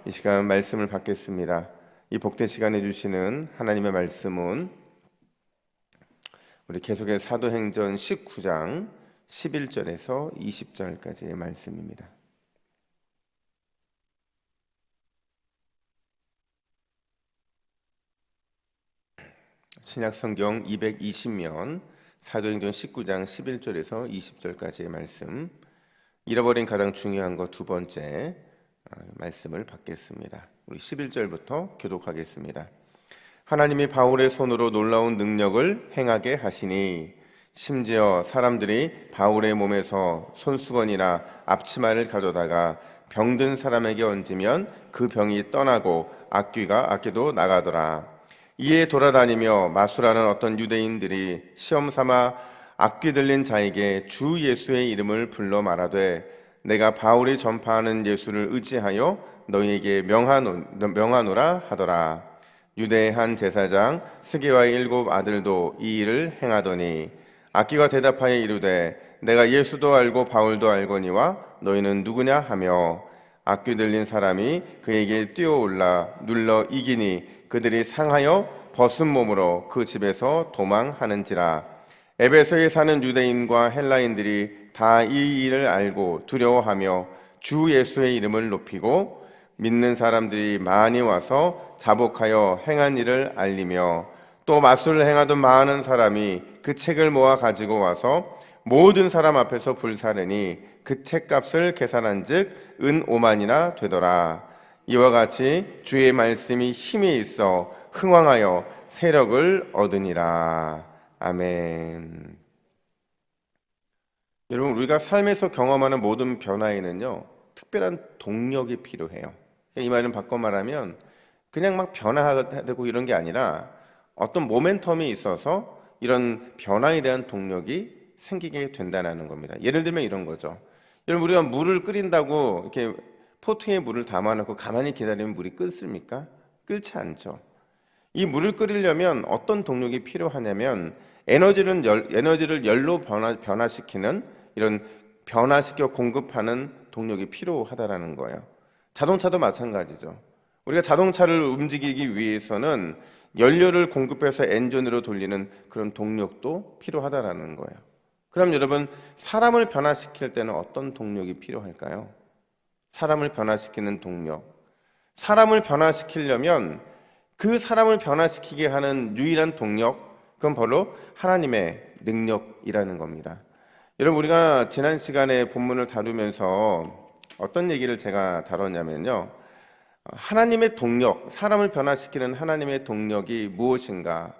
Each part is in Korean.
이 시간 말씀을 받겠습니다. 이 복된 시간에 주시는 하나님의 말씀은 우리 계속해서 사도행전 19장 11절에서 20절까지의 말씀입니다. 신약성경 220면 사도행전 19장 11절에서 20절까지의 말씀, 잃어버린 가장 중요한 것 두 번째 말씀을 받겠습니다. 우리 11절부터 교독하겠습니다. 하나님이 바울의 손으로 놀라운 능력을 행하게 하시니 심지어 사람들이 바울의 몸에서 손수건이나 앞치마를 가져다가 병든 사람에게 얹으면 그 병이 떠나고 악귀도 나가더라. 이에 돌아다니며 마수라는 어떤 유대인들이 시험 삼아 악귀 들린 자에게 주 예수의 이름을 불러 말하되 내가 바울이 전파하는 예수를 의지하여 너희에게 명하노라 하더라. 유대의 한 제사장 스게와의 7 아들도 이 일을 행하더니 악귀가 대답하여 이르되 내가 예수도 알고 바울도 알거니와 너희는 누구냐 하며 악귀 들린 사람이 그에게 뛰어올라 눌러 이기니 그들이 상하여 벗은 몸으로 그 집에서 도망하는지라. 에베소에 사는 유대인과 헬라인들이 다 이 일을 알고 두려워하며 주 예수의 이름을 높이고 믿는 사람들이 많이 와서 자복하여 행한 일을 알리며 또 마술을 행하던 많은 사람이 그 책을 모아 가지고 와서 모든 사람 앞에서 불사르니 그 책값을 계산한 즉 은 5만이나 되더라. 이와 같이 주의 말씀이 힘이 있어 흥왕하여 세력을 얻으니라. 아멘. 여러분, 우리가 삶에서 경험하는 모든 변화에는요 특별한 동력이 필요해요. 이 말은 바꿔 말하면 그냥 막 변화되고 이런 게 아니라 어떤 모멘텀이 있어서 이런 변화에 대한 동력이 생기게 된다는 겁니다. 예를 들면 이런 거죠. 여러분, 우리가 물을 끓인다고 이렇게 포트에 물을 담아놓고 가만히 기다리면 물이 끓습니까? 끓지 않죠. 이 물을 끓이려면 어떤 동력이 필요하냐면 에너지를 열로 변화시키는 이런 변화시켜 공급하는 동력이 필요하다라는 거예요. 자동차도 마찬가지죠. 우리가 자동차를 움직이기 위해서는 연료를 공급해서 엔진으로 돌리는 그런 동력도 필요하다라는 거예요. 그럼 여러분, 사람을 변화시킬 때는 어떤 동력이 필요할까요? 사람을 변화시키는 동력. 사람을 변화시키려면 그 사람을 변화시키게 하는 유일한 동력, 그건 바로 하나님의 능력이라는 겁니다. 여러분, 우리가 지난 시간에 본문을 다루면서 어떤 얘기를 제가 다뤘냐면요, 하나님의 동력, 사람을 변화시키는 하나님의 동력이 무엇인가?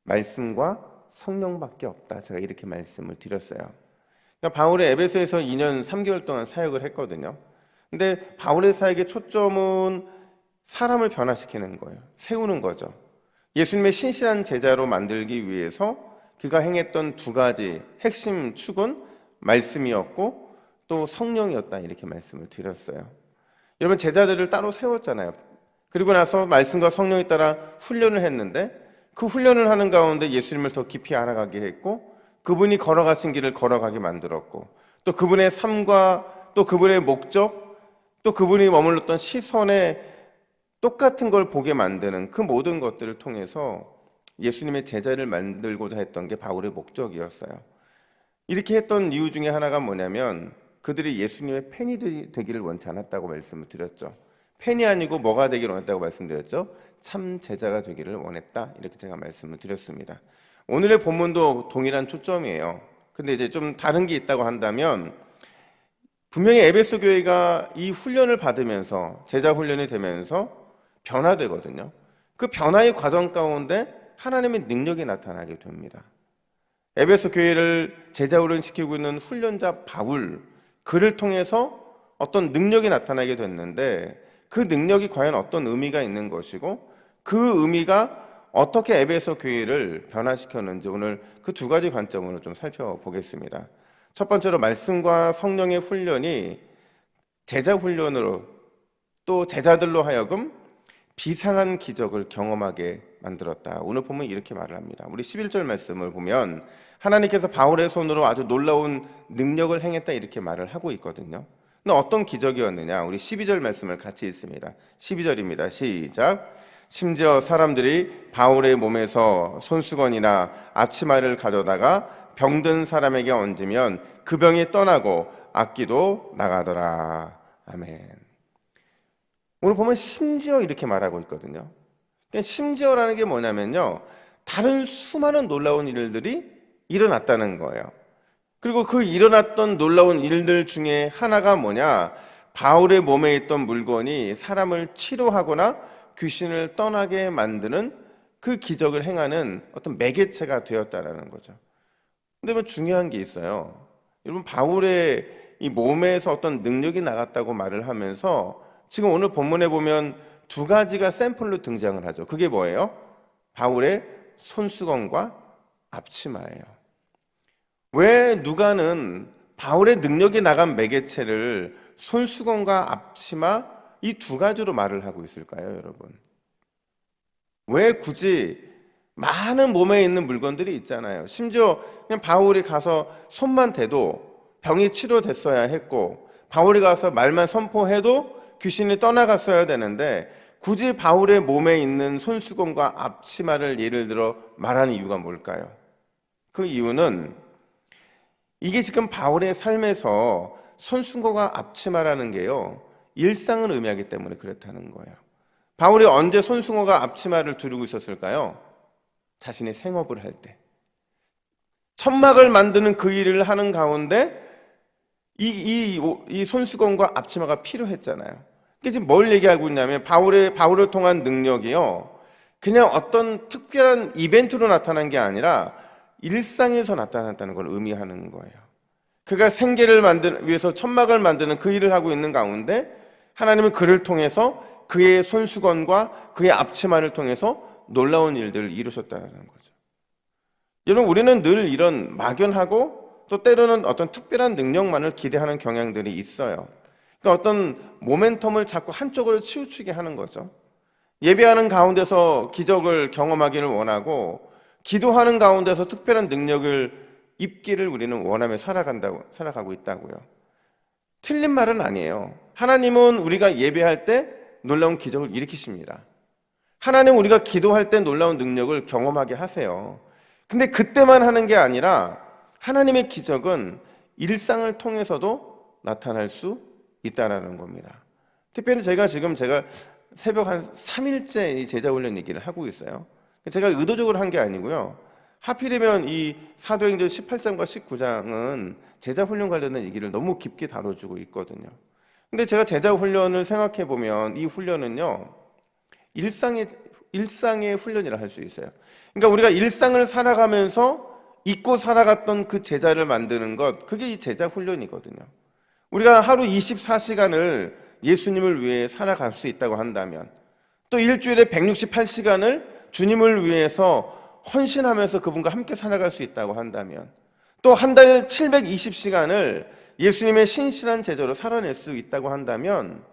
말씀과 성령밖에 없다. 제가 이렇게 말씀을 드렸어요. 그러니까 바울이 에베소에서 2년 3개월 동안 사역을 했거든요. 근데 바울의 사역의 초점은 사람을 변화시키는 거예요. 세우는 거죠. 예수님의 신실한 제자로 만들기 위해서 그가 행했던 두 가지 핵심 축은 말씀이었고 또 성령이었다. 이렇게 말씀을 드렸어요. 여러분, 제자들을 따로 세웠잖아요. 그리고 나서 말씀과 성령에 따라 훈련을 했는데 그 훈련을 하는 가운데 예수님을 더 깊이 알아가게 했고 그분이 걸어가신 길을 걸어가게 만들었고 또 그분의 삶과 또 그분의 목적 또 그분이 머물렀던 시선에 똑같은 걸 보게 만드는 그 모든 것들을 통해서 예수님의 제자를 만들고자 했던 게 바울의 목적이었어요. 이렇게 했던 이유 중에 하나가 뭐냐면 그들이 예수님의 팬이 되기를 원치 않았다고 말씀을 드렸죠. 팬이 아니고 뭐가 되기를 원했다고 말씀드렸죠? 참 제자가 되기를 원했다. 이렇게 제가 말씀을 드렸습니다. 오늘의 본문도 동일한 초점이에요. 근데 이제 좀 다른 게 있다고 한다면 분명히 에베소 교회가 이 훈련을 받으면서 제자 훈련이 되면서 변화되거든요. 그 변화의 과정 가운데 하나님의 능력이 나타나게 됩니다. 에베소 교회를 제자 훈련시키고 있는 훈련자 바울, 그를 통해서 어떤 능력이 나타나게 됐는데 그 능력이 과연 어떤 의미가 있는 것이고 그 의미가 어떻게 에베소 교회를 변화시켰는지 오늘 그 두 가지 관점으로 좀 살펴보겠습니다. 첫 번째로 말씀과 성령의 훈련이 제자 훈련으로 또 제자들로 하여금 비상한 기적을 경험하게 만들었다. 오늘 보면 이렇게 말을 합니다. 우리 11절 말씀을 보면 하나님께서 바울의 손으로 아주 놀라운 능력을 행했다 이렇게 말을 하고 있거든요. 근데 어떤 기적이었느냐? 우리 12절 말씀을 같이 읽습니다. 12절입니다. 시작. 심지어 사람들이 바울의 몸에서 손수건이나 앞치마를 가져다가 병든 사람에게 얹으면 그 병이 떠나고 악기도 나가더라. 아멘. 오늘 보면 심지어 이렇게 말하고 있거든요. 심지어라는 게 뭐냐면요, 다른 수많은 놀라운 일들이 일어났다는 거예요. 그리고 그 일어났던 놀라운 일들 중에 하나가 뭐냐, 바울의 몸에 있던 물건이 사람을 치료하거나 귀신을 떠나게 만드는 그 기적을 행하는 어떤 매개체가 되었다라는 거죠. 근데 뭐 중요한 게 있어요. 여러분, 바울의 이 몸에서 어떤 능력이 나갔다고 말을 하면서 지금 오늘 본문에 보면 두 가지가 샘플로 등장을 하죠. 그게 뭐예요? 바울의 손수건과 앞치마예요. 왜 누가는 바울의 능력이 나간 매개체를 손수건과 앞치마 이 두 가지로 말을 하고 있을까요, 여러분? 왜 굳이 많은 몸에 있는 물건들이 있잖아요. 심지어 그냥 바울이 가서 손만 대도 병이 치료됐어야 했고, 바울이 가서 말만 선포해도 귀신이 떠나갔어야 되는데, 굳이 바울의 몸에 있는 손수건과 앞치마를 예를 들어 말하는 이유가 뭘까요? 그 이유는 이게 지금 바울의 삶에서 손수건과 앞치마라는 게요, 일상을 의미하기 때문에 그렇다는 거예요. 바울이 언제 손수건과 앞치마를 두르고 있었을까요? 자신의 생업을 할 때. 천막을 만드는 그 일을 하는 가운데 이 손수건과 앞치마가 필요했잖아요. 그게 지금 뭘 얘기하고 있냐면 바울을 통한 능력이요, 그냥 어떤 특별한 이벤트로 나타난 게 아니라 일상에서 나타났다는 걸 의미하는 거예요. 그가 생계를 위해서 천막을 만드는 그 일을 하고 있는 가운데 하나님은 그를 통해서 그의 손수건과 그의 앞치마를 통해서 놀라운 일들을 이루셨다는 거죠. 여러분, 우리는 늘 이런 막연하고 또 때로는 어떤 특별한 능력만을 기대하는 경향들이 있어요. 그러니까 어떤 모멘텀을 자꾸 한쪽으로 치우치게 하는 거죠. 예배하는 가운데서 기적을 경험하기를 원하고, 기도하는 가운데서 특별한 능력을 입기를 우리는 원하며 살아가고 있다고요. 틀린 말은 아니에요. 하나님은 우리가 예배할 때 놀라운 기적을 일으키십니다. 하나님은 우리가 기도할 때 놀라운 능력을 경험하게 하세요. 근데 그때만 하는 게 아니라 하나님의 기적은 일상을 통해서도 나타날 수 있다라는 겁니다. 특별히 제가 새벽 한 3일째 이 제자훈련 얘기를 하고 있어요. 제가 의도적으로 한 게 아니고요. 하필이면 이 사도행전 18장과 19장은 제자훈련 관련된 얘기를 너무 깊게 다뤄주고 있거든요. 근데 제가 제자훈련을 생각해 보면 이 훈련은요, 일상의 훈련이라 할 수 있어요. 그러니까 우리가 일상을 살아가면서 잊고 살아갔던 그 제자를 만드는 것, 그게 이 제자훈련이거든요. 우리가 하루 24시간을 예수님을 위해 살아갈 수 있다고 한다면, 또 일주일에 168시간을 주님을 위해서 헌신하면서 그분과 함께 살아갈 수 있다고 한다면, 또 한 달 720시간을 예수님의 신실한 제자로 살아낼 수 있다고 한다면,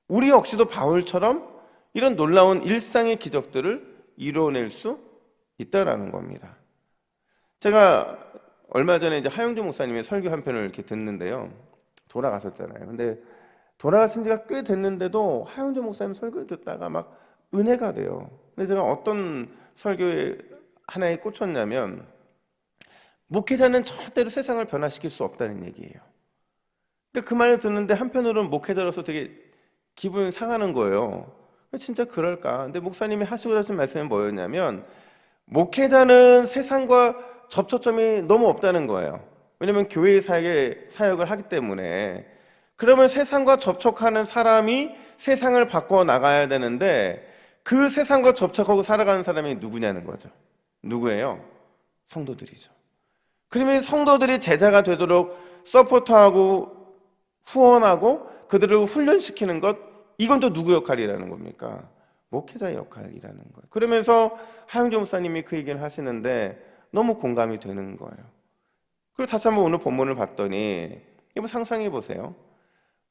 우리 역시도 바울처럼 이런 놀라운 일상의 기적들을 이루어낼 수 있다라는 겁니다. 제가 얼마 전에 이제 하영주 목사님의 설교 한 편을 이렇게 듣는데요. 돌아가셨잖아요. 근데 돌아가신 지가 꽤 됐는데도 하영주 목사님 설교를 듣다가 막 은혜가 돼요. 근데 제가 어떤 설교에 하나에 꽂혔냐면, 목회자는 절대로 세상을 변화시킬 수 없다는 얘기예요. 그러니까 그 말을 듣는데 한편으로는 목회자로서 되게 기분 상하는 거예요. 진짜 그럴까? 근데 목사님이 하시고 하신 말씀은 뭐였냐면, 목회자는 세상과 접촉점이 너무 없다는 거예요. 왜냐하면 교회 사역을 하기 때문에. 그러면 세상과 접촉하는 사람이 세상을 바꿔 나가야 되는데, 그 세상과 접촉하고 살아가는 사람이 누구냐는 거죠. 누구예요? 성도들이죠. 그러면 성도들이 제자가 되도록 서포트하고 후원하고 그들을 훈련시키는 것, 이건 또 누구 역할이라는 겁니까? 목회자의 역할이라는 거예요. 그러면서 하영주 목사님이 그 얘기를 하시는데 너무 공감이 되는 거예요. 그리고 다시 한번 오늘 본문을 봤더니, 이거 상상해 보세요.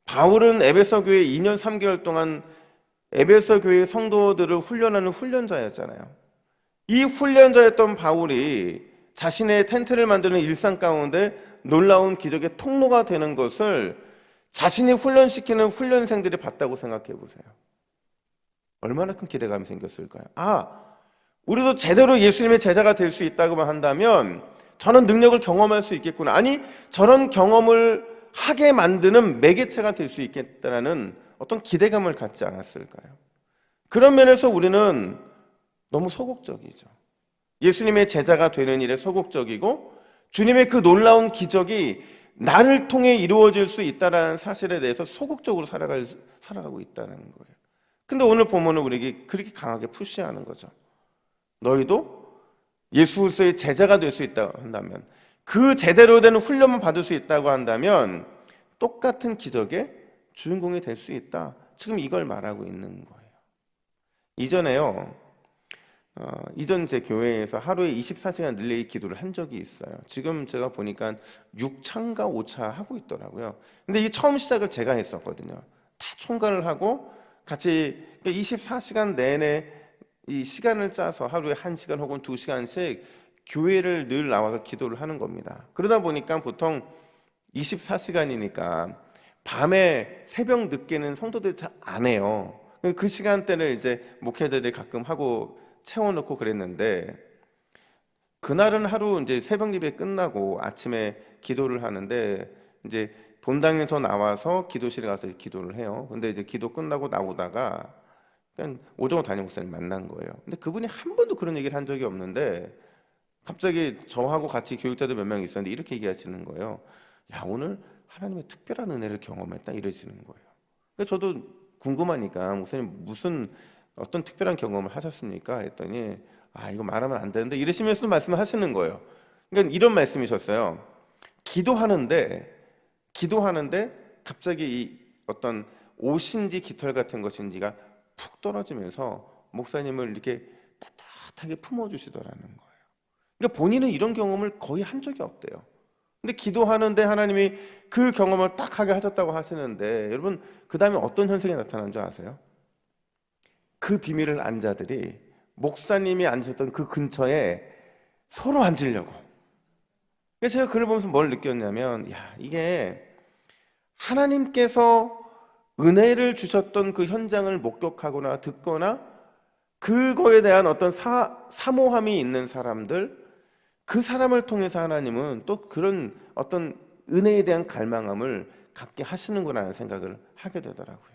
바울은 에베소 교회 2년 3개월 동안 에베소 교회 성도들을 훈련하는 훈련자였잖아요. 이 훈련자였던 바울이 자신의 텐트를 만드는 일상 가운데 놀라운 기적의 통로가 되는 것을 자신이 훈련시키는 훈련생들이 봤다고 생각해 보세요. 얼마나 큰 기대감이 생겼을까요? 우리도 제대로 예수님의 제자가 될 수 있다고만 한다면 저런 능력을 경험할 수 있겠구나. 아니, 저런 경험을 하게 만드는 매개체가 될 수 있겠다라는 어떤 기대감을 갖지 않았을까요? 그런 면에서 우리는 너무 소극적이죠. 예수님의 제자가 되는 일에 소극적이고 주님의 그 놀라운 기적이 나를 통해 이루어질 수 있다는 사실에 대해서 소극적으로 살아가고 있다는 거예요. 근데 오늘 본문은 우리에게 그렇게 강하게 푸시하는 거죠. 너희도 예수의 제자가 될 수 있다고 한다면, 그 제대로 된 훈련만 받을 수 있다고 한다면 똑같은 기적의 주인공이 될 수 있다. 지금 이걸 말하고 있는 거예요. 이전 제 교회에서 하루에 24시간 릴레이 기도를 한 적이 있어요. 지금 제가 보니까 6차인가 5차 하고 있더라고요. 근데 이 처음 시작을 제가 했었거든요. 다 총괄을 하고 같이 24시간 내내 이 시간을 짜서 하루에 1시간 혹은 2시간씩 교회를 늘 나와서 기도를 하는 겁니다. 그러다 보니까 보통 24시간이니까 밤에 새벽 늦게는 성도들이 잘 안 해요. 그 시간대를 이제 목회자들이 가끔 하고 채워놓고 그랬는데, 그날은 하루 이제 새벽 예배 끝나고 아침에 기도를 하는데, 이제 본당에서 나와서 기도실에 가서 기도를 해요. 근데 이제 기도 끝나고 나오다가 그냥 오정호 담임 목사님 만난 거예요. 근데 그분이 한 번도 그런 얘기를 한 적이 없는데 갑자기 저하고 같이 교육자들 몇 명 있었는데 이렇게 얘기하시는 거예요. 야, 오늘 하나님의 특별한 은혜를 경험했다, 이러시는 거예요. 그래서 저도 궁금하니까 목사님 무슨 어떤 특별한 경험을 하셨습니까? 했더니 이거 말하면 안 되는데 이러시면서 말씀을 하시는 거예요. 그러니까 이런 말씀이셨어요. 기도하는데 갑자기 이 어떤 옷인지 깃털 같은 것인지가 푹 떨어지면서 목사님을 이렇게 따뜻하게 품어주시더라는 거예요. 그러니까 본인은 이런 경험을 거의 한 적이 없대요. 근데 기도하는데 하나님이 그 경험을 딱 하게 하셨다고 하시는데, 여러분 그 다음에 어떤 현상이 나타난 줄 아세요? 그 비밀을 안 자들이 목사님이 앉으셨던 그 근처에 서로 앉으려고. 그래서 제가 그걸 보면서 뭘 느꼈냐면, 이게 하나님께서 은혜를 주셨던 그 현장을 목격하거나 듣거나 그거에 대한 어떤 사모함이 있는 사람들, 그 사람을 통해서 하나님은 또 그런 어떤 은혜에 대한 갈망함을 갖게 하시는구나라는 생각을 하게 되더라고요.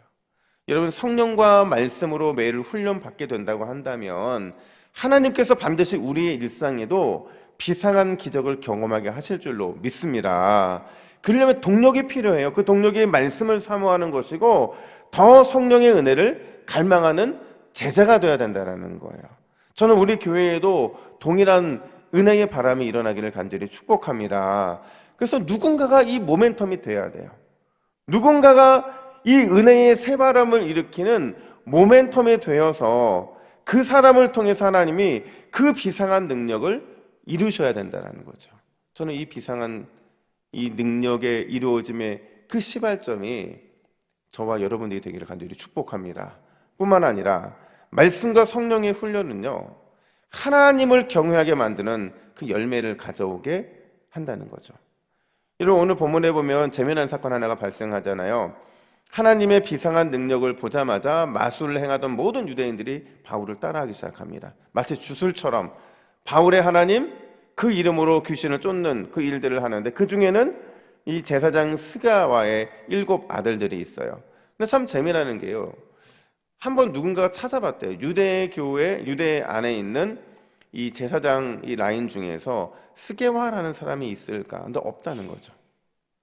여러분, 성령과 말씀으로 매일 훈련받게 된다고 한다면 하나님께서 반드시 우리의 일상에도 비상한 기적을 경험하게 하실 줄로 믿습니다. 그러려면 동력이 필요해요. 그 동력이 말씀을 사모하는 것이고 더 성령의 은혜를 갈망하는 제자가 되어야 된다는 거예요. 저는 우리 교회에도 동일한 은혜의 바람이 일어나기를 간절히 축복합니다. 그래서 누군가가 이 모멘텀이 돼야 돼요. 누군가가 이 은혜의 새바람을 일으키는 모멘텀이 되어서 그 사람을 통해서 하나님이 그 비상한 능력을 이루셔야 된다는 거죠. 저는 이 비상한 이 능력의 이루어짐의 그 시발점이 저와 여러분들이 되기를 간절히 축복합니다. 뿐만 아니라 말씀과 성령의 훈련은요, 하나님을 경외하게 만드는 그 열매를 가져오게 한다는 거죠. 여러분, 오늘 본문에 보면 재미난 사건 하나가 발생하잖아요. 하나님의 비상한 능력을 보자마자 마술을 행하던 모든 유대인들이 바울을 따라하기 시작합니다. 마치 주술처럼 바울의 하나님, 그 이름으로 귀신을 쫓는 그 일들을 하는데, 그 중에는 이 제사장 스가와의 7 아들들이 있어요. 근데 참 재미나는 게요, 한번 누군가가 찾아봤대요. 유대 안에 있는 이 제사장 이 라인 중에서 스게와라는 사람이 있을까? 근데 없다는 거죠.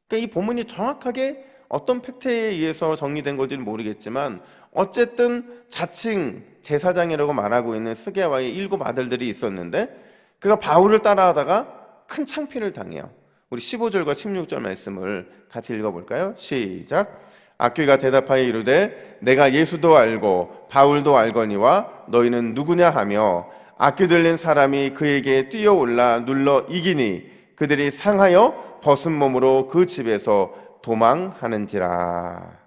그러니까 이 본문이 정확하게 어떤 팩트에 의해서 정리된 건지는 모르겠지만 어쨌든 자칭 제사장이라고 말하고 있는 스게와의 7 아들들이 있었는데, 그가 바울을 따라하다가 큰 창피를 당해요. 우리 15절과 16절 말씀을 같이 읽어볼까요? 시작. 악귀가 대답하여 이르되 내가 예수도 알고 바울도 알거니와 너희는 누구냐 하며 악귀 들린 사람이 그에게 뛰어올라 눌러 이기니 그들이 상하여 벗은 몸으로 그 집에서 도망하는지라.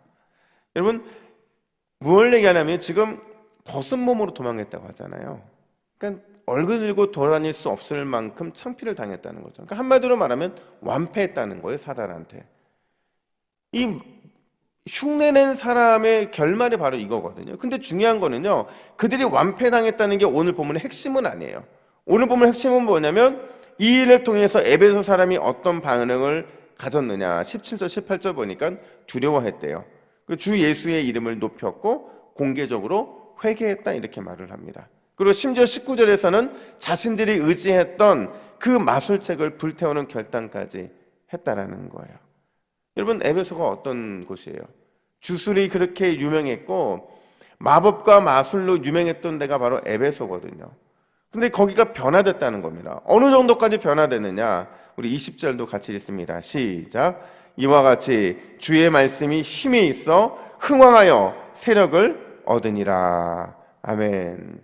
여러분, 무엇을 얘기하냐면 지금 벗은 몸으로 도망했다고 하잖아요. 그러니까 얼굴 들고 돌아다닐 수 없을 만큼 창피를 당했다는 거죠. 그러니까 한마디로 말하면 완패했다는 거예요, 사단한테. 이 흉내낸 사람의 결말이 바로 이거거든요. 근데 중요한 거는요, 그들이 완패당했다는 게 오늘 본문의 핵심은 아니에요. 오늘 본문의 핵심은 뭐냐면 이 일을 통해서 에베소 사람이 어떤 반응을 가졌느냐. 17절 18절 보니까 두려워했대요. 주 예수의 이름을 높였고 공개적으로 회개했다 이렇게 말을 합니다. 그리고 심지어 19절에서는 자신들이 의지했던 그 마술책을 불태우는 결단까지 했다라는 거예요. 여러분, 에베소가 어떤 곳이에요? 주술이 그렇게 유명했고 마법과 마술로 유명했던 데가 바로 에베소거든요. 근데 거기가 변화됐다는 겁니다. 어느 정도까지 변화됐느냐? 우리 20절도 같이 읽습니다. 시작. 이와 같이 주의 말씀이 힘이 있어 흥왕하여 세력을 얻으니라. 아멘.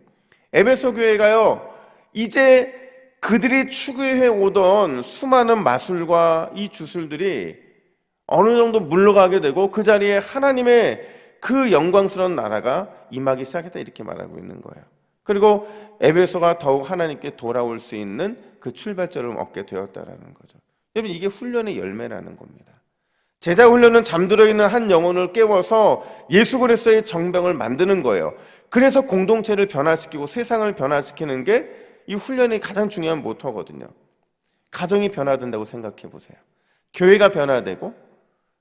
에베소 교회가요, 이제 그들이 추구해 오던 수많은 마술과 이 주술들이 어느 정도 물러가게 되고 그 자리에 하나님의 그 영광스러운 나라가 임하기 시작했다 이렇게 말하고 있는 거예요. 그리고 에베소가 더욱 하나님께 돌아올 수 있는 그 출발점을 얻게 되었다라는 거죠. 여러분, 이게 훈련의 열매라는 겁니다. 제자 훈련은 잠들어 있는 한 영혼을 깨워서 예수 그리스도의 정병을 만드는 거예요. 그래서 공동체를 변화시키고 세상을 변화시키는 게 이 훈련의 가장 중요한 모토거든요. 가정이 변화된다고 생각해 보세요. 교회가 변화되고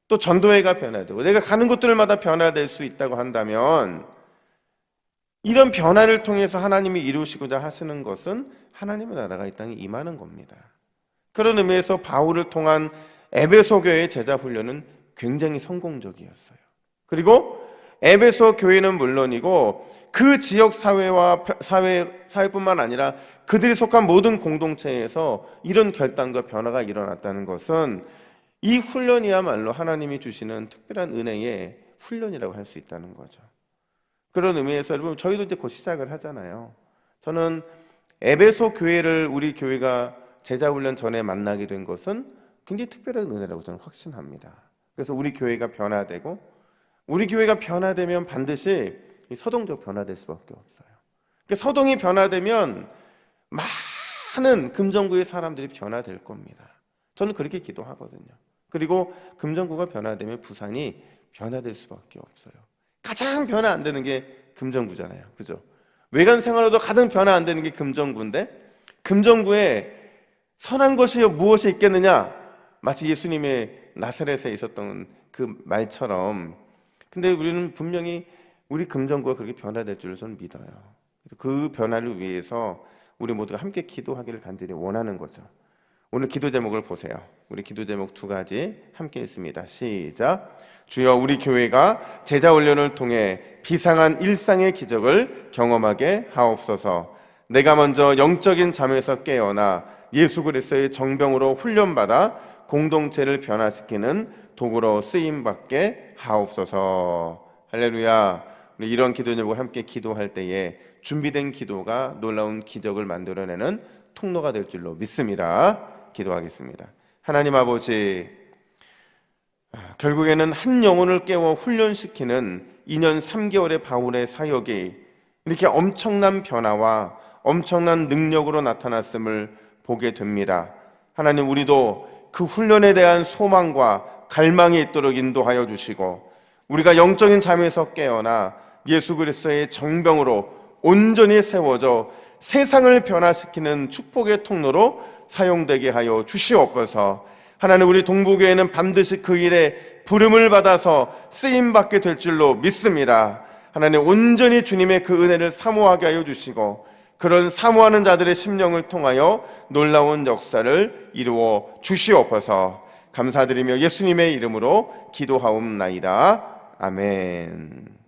또 전도회가 변화되고 내가 가는 곳들마다 변화될 수 있다고 한다면 이런 변화를 통해서 하나님이 이루시고자 하시는 것은 하나님의 나라가 이 땅에 임하는 겁니다. 그런 의미에서 바울을 통한 에베소 교회의 제자 훈련은 굉장히 성공적이었어요. 그리고 에베소 교회는 물론이고 그 지역 사회뿐만 아니라 그들이 속한 모든 공동체에서 이런 결단과 변화가 일어났다는 것은 이 훈련이야말로 하나님이 주시는 특별한 은혜의 훈련이라고 할 수 있다는 거죠. 그런 의미에서 여러분, 저희도 이제 곧 시작을 하잖아요. 저는 에베소 교회를 우리 교회가 제자훈련 전에 만나게 된 것은 굉장히 특별한 은혜라고 저는 확신합니다. 그래서 우리 교회가 변화되고 우리 교회가 변화되면 반드시 서동적 변화될 수밖에 없어요. 그러니까 서동이 변화되면 많은 금정구의 사람들이 변화될 겁니다. 저는 그렇게 기도하거든요. 그리고 금정구가 변화되면 부산이 변화될 수밖에 없어요. 가장 변화 안 되는 게 금정구잖아요. 그죠? 외관 생활로도 가장 변화 안 되는 게 금정구인데 금정구에 선한 것이 무엇이 있겠느냐? 마치 예수님의 나사렛에 있었던 그 말처럼. 근데 우리는 분명히 우리 금정구가 그렇게 변화될 줄을 저는 믿어요. 그 변화를 위해서 우리 모두가 함께 기도하기를 간절히 원하는 거죠. 오늘 기도 제목을 보세요. 우리 기도 제목 두 가지 함께 읽습니다. 시작. 주여, 우리 교회가 제자 훈련을 통해 비상한 일상의 기적을 경험하게 하옵소서. 내가 먼저 영적인 잠에서 깨어나 예수 그리스도의 정병으로 훈련받아 공동체를 변화시키는 도구로 쓰임받게 하옵소서. 할렐루야. 우리 이런 기도 제목을 함께 기도할 때에 준비된 기도가 놀라운 기적을 만들어내는 통로가 될 줄로 믿습니다. 기도하겠습니다. 하나님 아버지, 결국에는 한 영혼을 깨워 훈련시키는 2년 3개월의 바울의 사역이 이렇게 엄청난 변화와 엄청난 능력으로 나타났음을 보게 됩니다. 하나님, 우리도 그 훈련에 대한 소망과 갈망이 있도록 인도하여 주시고 우리가 영적인 잠에서 깨어나 예수 그리스도의 정병으로 온전히 세워져 세상을 변화시키는 축복의 통로로 사용되게 하여 주시옵소서. 하나님, 우리 동부교회는 반드시 그 일에 부름을 받아서 쓰임받게 될 줄로 믿습니다. 하나님, 온전히 주님의 그 은혜를 사모하게 하여 주시고 그런 사모하는 자들의 심령을 통하여 놀라운 역사를 이루어 주시옵소서. 감사드리며 예수님의 이름으로 기도하옵나이다. 아멘.